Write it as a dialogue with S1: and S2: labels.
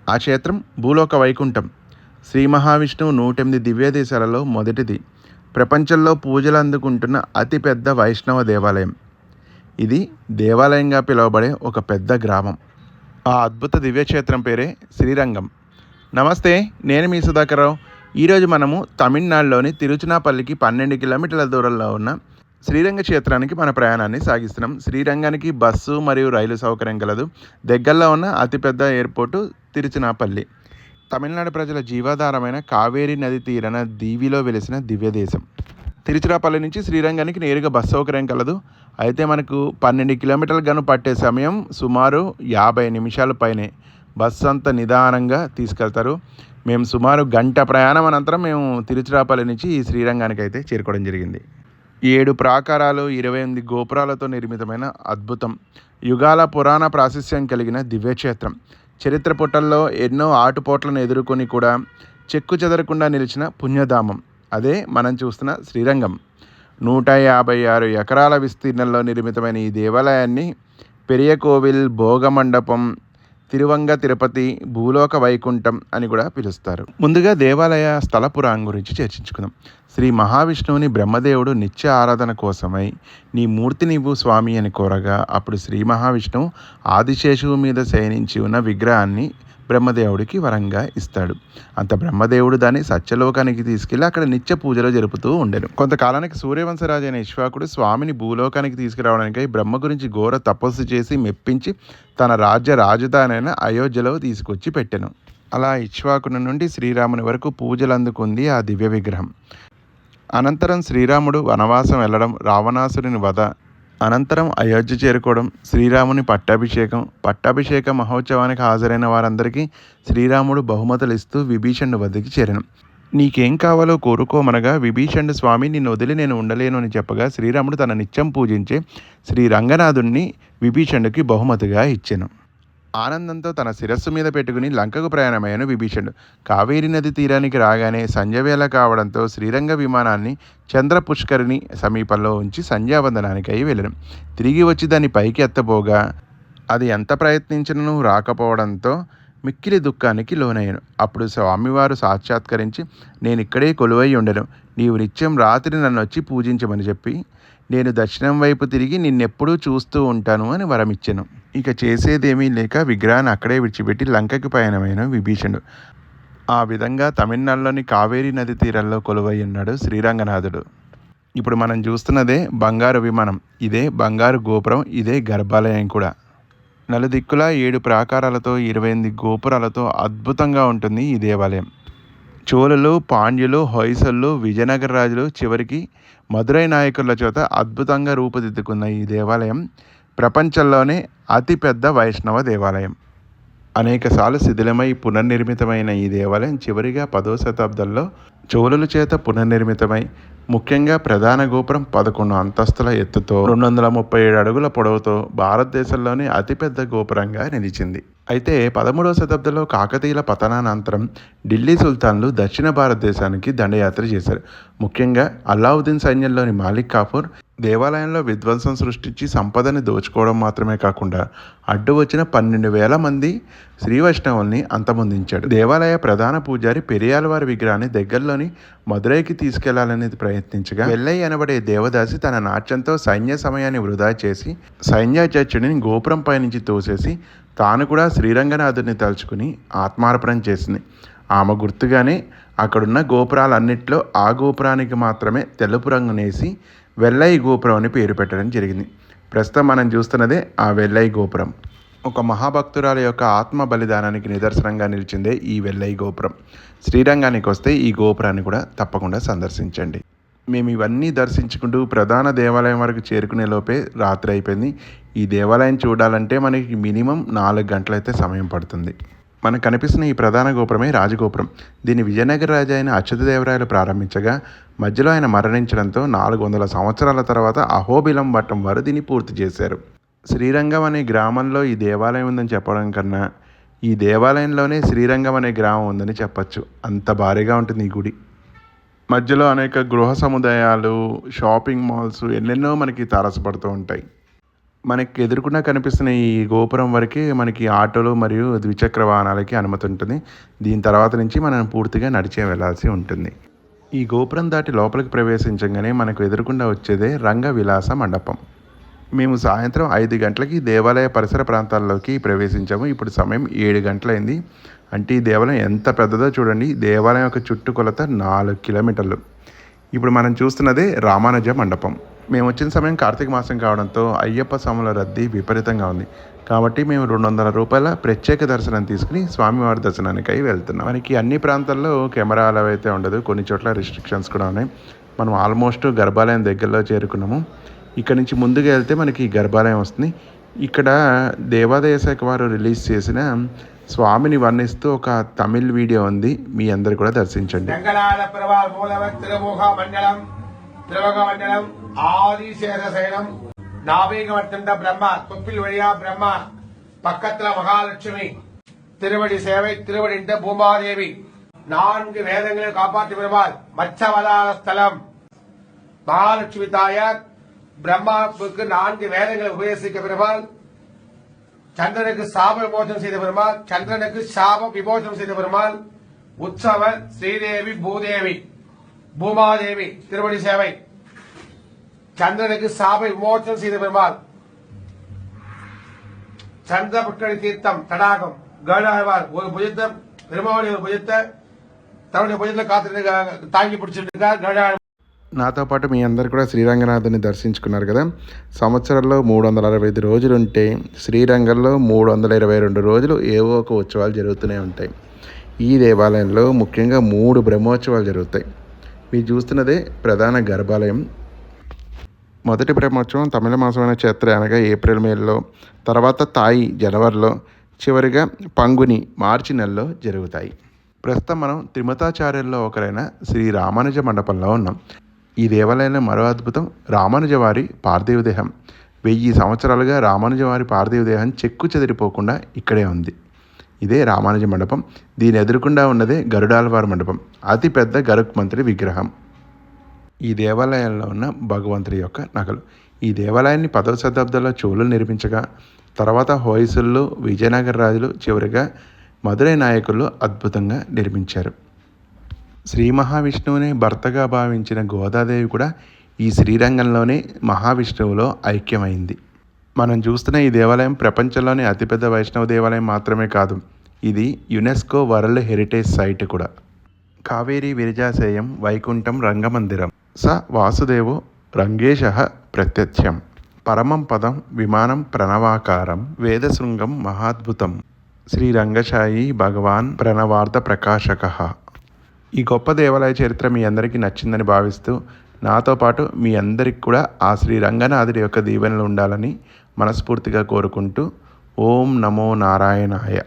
S1: ఆ క్షేత్రం భూలోక వైకుంఠం. శ్రీ మహావిష్ణువు 108 దివ్యదేశాలలో మొదటిది. ప్రపంచంలో పూజలు అందుకుంటున్న అతిపెద్ద వైష్ణవ దేవాలయం. ఇది దేవాలయంగా పిలువబడే ఒక పెద్ద గ్రామం. ఆ అద్భుత దివ్యక్షేత్రం పేరే శ్రీరంగం. నమస్తే, నేను మీ సుధాకర్రావు. ఈరోజు మనము తమిళనాడులోని తిరుచునాపల్లికి 12 కిలోమీటర్ల దూరంలో ఉన్న శ్రీరంగ క్షేత్రానికి మన ప్రయాణాన్ని సాగిస్తున్నాం. శ్రీరంగానికి బస్సు మరియు రైలు సౌకర్యం కలదు. దగ్గరలో ఉన్న అతిపెద్ద ఎయిర్పోర్టు తిరుచునాపల్లి. తమిళనాడు ప్రజల జీవాధారమైన కావేరీ నది తీరన దీవిలో వెలిసిన దివ్యదేశం. తిరుచిరాపల్లి నుంచి శ్రీరంగానికి నేరుగా బస్సు సౌకర్యం కలదు. అయితే మనకు 12 కిలోమీటర్ల గను పట్టే సమయం సుమారు 50 నిమిషాల పైనే. బస్సు అంతా నిదానంగా తీసుకెళ్తారు. మేము సుమారు గంట ప్రయాణం అనంతరం మేము తిరుచిరాపల్లి నుంచి ఈ శ్రీరంగానికి అయితే చేరుకోవడం జరిగింది. 7 ప్రాకారాలు, 28 గోపురాలతో నిర్మితమైన అద్భుతం. యుగాల పురాణ ప్రాశస్త్యం కలిగిన దివ్యక్షేత్రం. చరిత్ర పుటల్లో ఎన్నో ఆటుపోట్లను ఎదుర్కొని కూడా చెక్కు చెదరకుండా నిలిచిన పుణ్యధామం. అదే మనం చూస్తున్న శ్రీరంగం. 156 ఎకరాల విస్తీర్ణంలో నిర్మితమైన ఈ దేవాలయాన్ని పెరియ కోవిల్, భోగమండపం, తిరువంగ తిరుపతి, భూలోక వైకుంఠం అని కూడా పిలుస్తారు. ముందుగా దేవాలయ స్థల పురాణం గురించి చర్చించుకుందాం. శ్రీ మహావిష్ణువుని బ్రహ్మదేవుడు నిత్య ఆరాధన కోసమై నీ మూర్తినివ్వు స్వామి అని కోరగా అప్పుడు శ్రీ మహావిష్ణువు ఆదిశేషువు మీద శయనించి ఉన్న విగ్రహాన్ని బ్రహ్మదేవుడికి వరంగా ఇస్తాడు. అంత బ్రహ్మదేవుడు దాన్ని సత్యలోకానికి తీసుకెళ్లి అక్కడ నిత్య పూజలు జరుపుతూ ఉండెను. కొంతకాలానికి సూర్యవంశరాజు అయిన ఇక్ష్వాకుడు స్వామిని భూలోకానికి తీసుకురావడానికై బ్రహ్మ గురించి ఘోర తపస్సు చేసి మెప్పించి తన రాజ్య రాజధాని అయిన అయోధ్యలో తీసుకొచ్చి పెట్టెను. అలా ఇక్ష్వాకుని నుండి శ్రీరాముని వరకు పూజలు అందుకుంది ఆ దివ్య విగ్రహం. అనంతరం శ్రీరాముడు వనవాసం వెళ్ళడం, రావణాసురుని వధ అనంతరం అయోధ్య చేరుకోవడం, శ్రీరాముని పట్టాభిషేక మహోత్సవానికి హాజరైన వారందరికీ శ్రీరాముడు బహుమతులు ఇస్తూ విభీషణుడి వద్దకి చేరెను. నీకేం కావాలో కోరుకోమనగా విభీషణుడు స్వామి నిన్ను వదిలి నేను ఉండలేను అని చెప్పగా శ్రీరాముడు తన నిత్యం పూజించే శ్రీ రంగనాథుణ్ణి విభీషణుడికి బహుమతిగా ఇచ్చెను. ఆనందంతో తన శిరస్సు మీద పెట్టుకుని లంకకు ప్రయాణమయ్యాను విభీషణుడు. కావేరీ నది తీరానికి రాగానే సంధ్యవేళ కావడంతో శ్రీరంగ విమానాన్ని చంద్ర పుష్కరిణి సమీపంలో ఉంచి సంధ్యావందనానికై వెళ్ళను. తిరిగి వచ్చి దాన్ని పైకి ఎత్తబోగా అది ఎంత ప్రయత్నించినను రాకపోవడంతో మిక్కిలి దుఃఖానికి లోనయ్యాను. అప్పుడు స్వామివారు సాక్షాత్కరించి నేను ఇక్కడే కొలువై ఉండను, నీవు నిత్యం రాత్రి నన్ను వచ్చి పూజించమని చెప్పి నేను దక్షిణం వైపు తిరిగి నిన్నెప్పుడూ చూస్తూ ఉంటాను అని వరమిచ్చాను. ఇక చేసేదేమీ లేక విగ్రహాన్ని అక్కడే విడిచిపెట్టి లంకకి పయనమైన విభీషణుడు. ఆ విధంగా తమిళనాడులోని కావేరీ నది తీరంలో కొలువై ఉన్నాడు శ్రీరంగనాథుడు. ఇప్పుడు మనం చూస్తున్నదే బంగారు విమానం, ఇదే బంగారు గోపురం, ఇదే గర్భాలయం కూడా. నలుదిక్కులా 7 ప్రాకారాలతో 28 గోపురాలతో అద్భుతంగా ఉంటుంది ఈ దేవాలయం. చోళులు, పాండ్యులు, హొయసళ్ళు, విజయనగర రాజులు, చివరికి మదురై నాయకుల చేత అద్భుతంగా రూపుదిద్దుకున్న ఈ దేవాలయం ప్రపంచంలోనే అతిపెద్ద వైష్ణవ దేవాలయం. అనేకసార్లు శిథిలమై పునర్నిర్మితమైన ఈ దేవాలయం చివరిగా 10వ శతాబ్దంలో చోళుల చేత పునర్నిర్మితమై ముఖ్యంగా ప్రధాన గోపురం 11 అంతస్తుల ఎత్తుతో 237 అడుగుల పొడవుతో భారతదేశంలోనే అతిపెద్ద గోపురంగా నిలిచింది. అయితే 13వ శతాబ్దంలో కాకతీయుల పతనానంతరం ఢిల్లీ సుల్తాన్లు దక్షిణ భారతదేశానికి దండయాత్ర చేశారు. ముఖ్యంగా అల్లావుద్దీన్ సైన్యంలోని మాలిక్ కాఫూర్ దేవాలయంలో విధ్వంసం సృష్టించి సంపదని దోచుకోవడం మాత్రమే కాకుండా అడ్డు వచ్చిన 12,000 మంది శ్రీ వైష్ణవుల్ని అంతమొందించాడు. దేవాలయ ప్రధాన పూజారి పెరియాలవారి విగ్రహాన్ని దగ్గరలోని మదురైకి తీసుకెళ్లాలని ప్రయత్నించగా వెల్లై అనబడే దేవదాసి తన నాట్యంతో సైన్య సమయాన్ని వృధా చేసి సైన్యాధ్యక్షుడిని గోపురం పైనుంచి తోసేసి తాను కూడా శ్రీరంగనాథుడిని తలుచుకుని ఆత్మార్పణం చేసింది. ఆమె గుర్తుగానే అక్కడున్న గోపురాలన్నిట్లో ఆ గోపురానికి మాత్రమే తెలుపు రంగునేసి వెల్లై గోపురం అని పేరు పెట్టడం జరిగింది. ప్రస్తుతం మనం చూస్తున్నదే ఆ వెల్లై గోపురం. ఒక మహాభక్తురాల యొక్క ఆత్మ బలిదానానికి నిదర్శనంగా నిలిచిందే ఈ వెల్లై గోపురం. శ్రీరంగానికి వస్తే ఈ గోపురాన్ని కూడా తప్పకుండా సందర్శించండి. మేము ఇవన్నీ దర్శించుకుంటూ ప్రధాన దేవాలయం వరకు చేరుకునే లోపే రాత్రి అయిపోయింది. ఈ దేవాలయం చూడాలంటే మనకి మినిమం 4 గంటలైతే సమయం పడుతుంది. మనకు కనిపిస్తున్న ఈ ప్రధాన గోపురమే రాజగోపురం. దీన్ని విజయనగర రాజు అయిన అచ్యుతదేవరాయలు ప్రారంభించగా మధ్యలో ఆయన మరణించడంతో 400 సంవత్సరాల తర్వాత అహోబిలం మఠం వారు దీన్ని పూర్తి చేశారు. శ్రీరంగం అనే గ్రామంలో ఈ దేవాలయం ఉందని చెప్పడం కన్నా ఈ దేవాలయంలోనే శ్రీరంగం అనే గ్రామం ఉందని చెప్పచ్చు. అంత భారీగా ఉంటుంది ఈ గుడి. మధ్యలో అనేక గృహ సముదాయాలు, షాపింగ్ మాల్స్ ఎన్నెన్నో మనకి తారసపడుతూ ఉంటాయి. మనకి ఎదురుకుండా కనిపిస్తున్న ఈ గోపురం వరకే మనకి ఆటోలు మరియు ద్విచక్ర వాహనాలకి అనుమతి ఉంటుంది. దీని తర్వాత నుంచి మనం పూర్తిగా నడిచే వెళ్ళాల్సి ఉంటుంది. ఈ గోపురం దాటి లోపలికి ప్రవేశించగానే మనకు ఎదురుకుండా వచ్చేదే రంగ విలాస మండపం. మేము సాయంత్రం 5 గంటలకి దేవాలయ పరిసర ప్రాంతాల్లోకి ప్రవేశించాము. ఇప్పుడు సమయం 7 గంటలైంది. అంటే ఈ దేవాలయం ఎంత పెద్దదో చూడండి. దేవాలయం యొక్క చుట్టుకొలత 4 కిలోమీటర్లు. ఇప్పుడు మనం చూస్తున్నదే రామానుజ మండపం. మేము వచ్చిన సమయం కార్తీక మాసం కావడంతో అయ్యప్ప స్వాముల రద్దీ విపరీతంగా ఉంది. కాబట్టి మేము 200 రూపాయల ప్రత్యేక దర్శనం తీసుకుని స్వామివారి దర్శనానికై వెళ్తున్నాం. మనకి అన్ని ప్రాంతాల్లో కెమెరాలు అయితే ఉండదు, కొన్ని చోట్ల రిస్ట్రిక్షన్స్ కూడా ఉన్నాయి. మనం ఆల్మోస్ట్ గర్భాలయం దగ్గరలో చేరుకున్నాము. ఇక్కడ నుంచి ముందుగా వెళ్తే మనకి గర్భాలయం వస్తుంది. ఇక్కడ దేవాదాయ శాఖ వారు రిలీజ్ చేసిన స్వామిని వర్ణిస్తూ ఒక తమిళ్ వీడియో ఉంది, మీ అందరు కూడా దర్శించండి.
S2: பிரம்மா தொப்பில் வழியா பிரம்மா பக்கத்துல மகாலட்சுமி திருவடி சேவை திருவடி பூமாதேவி 4 வேதங்களை காப்பாற்றி பெறுவார். மச்சவதார ஸ்தலம் மகாலட்சுமி தாயார் பிரம்மாவுக்கு 4 வேதங்களை உபதேசிக்க பெறுவார். சந்திரனுக்கு சாப விமோசனம் செய்த பெருமாள், சந்திரனுக்கு சாப விமோசனம் செய்த பெருமாள். உற்சவ ஸ்ரீதேவி பூதேவி பூமாதேவி திருவடி சேவை. சந்திரனுக்கு சாப விமோசனம் செய்த பெருமாள். சந்திர புஷ்கரி தீர்த்தம் தடாகம் கருடாழ்வார் ஒரு புஜத்தை பெருமாளுடைய ஒரு புஜத்தை தன்னுடைய புஜத்தை காத்து தாங்கி பிடிச்சிருக்கார் கருடாழ்வார்.
S1: నాతో పాటు మీ అందరు కూడా శ్రీరంగనాథుని దర్శించుకున్నారు కదా. సంవత్సరంలో 365 రోజులు ఉంటే శ్రీరంగంలో 322 రోజులు ఏవో ఒక ఉత్సవాలు జరుగుతూనే ఉంటాయి. ఈ దేవాలయంలో ముఖ్యంగా 3 బ్రహ్మోత్సవాలు జరుగుతాయి. మీరు చూస్తున్నదే ప్రధాన గర్భాలయం. మొదటి బ్రహ్మోత్సవం తమిళ మాసమైన చైత్ర అనగా ఏప్రిల్ మేలో, తర్వాత తాయి జనవరిలో, చివరిగా పంగుని మార్చి నెలలో జరుగుతాయి. ప్రస్తుతం మనం త్రిమతాచార్యుల్లో ఒకరైన శ్రీ రామానుజ మండపంలో ఉన్నాం. ఈ దేవాలయంలో మరో అద్భుతం రామానుజవారి పార్థివ దేహం. 1000 సంవత్సరాలుగా రామానుజవారి పార్థివ దేహం చెక్కు చెదిరిపోకుండా ఇక్కడే ఉంది. ఇదే రామానుజ మండపం. దీని ఎదురుకుండా ఉన్నదే గరుడాల్వార్ మండపం, అతి పెద్ద గరుక్మంతుడి విగ్రహం. ఈ దేవాలయంలో ఉన్న భగవంతుడి యొక్క నగలు. ఈ దేవాలయాన్ని 10వ శతాబ్దంలో చోళులు నిర్మించగా, తర్వాత హోయసులు, విజయనగర రాజులు, చివరిగా మదురై నాయకులు అద్భుతంగా నిర్మించారు. శ్రీ మహావిష్ణువుని భర్తగా భావించిన గోదాదేవి కూడా ఈ శ్రీరంగంలోనే మహావిష్ణువులో ఐక్యమైంది. మనం చూస్తున్న ఈ దేవాలయం ప్రపంచంలోనే అతిపెద్ద వైష్ణవ దేవాలయం మాత్రమే కాదు, ఇది యునెస్కో వరల్డ్ హెరిటేజ్ సైట్ కూడా. కావేరీ విరజాసేయం వైకుంఠం రంగమందిరం స వాసుదేవో రంగేశ ప్రత్యక్షం పరమం పదం విమానం ప్రణవాకారం వేదశృంగం మహాద్భుతం శ్రీరంగశాయి భగవాన్ ప్రణవార్థ ప్రకాశక. ఈ గొప్ప దేవాలయ చరిత్ర మీ అందరికీ నచ్చిందని భావిస్తూ, నాతో పాటు మీ అందరికి కూడా ఆ శ్రీ రంగనాథుడి యొక్క దీవెనలు ఉండాలని మనస్ఫూర్తిగా కోరుకుంటూ, ఓం నమో నారాయణాయ.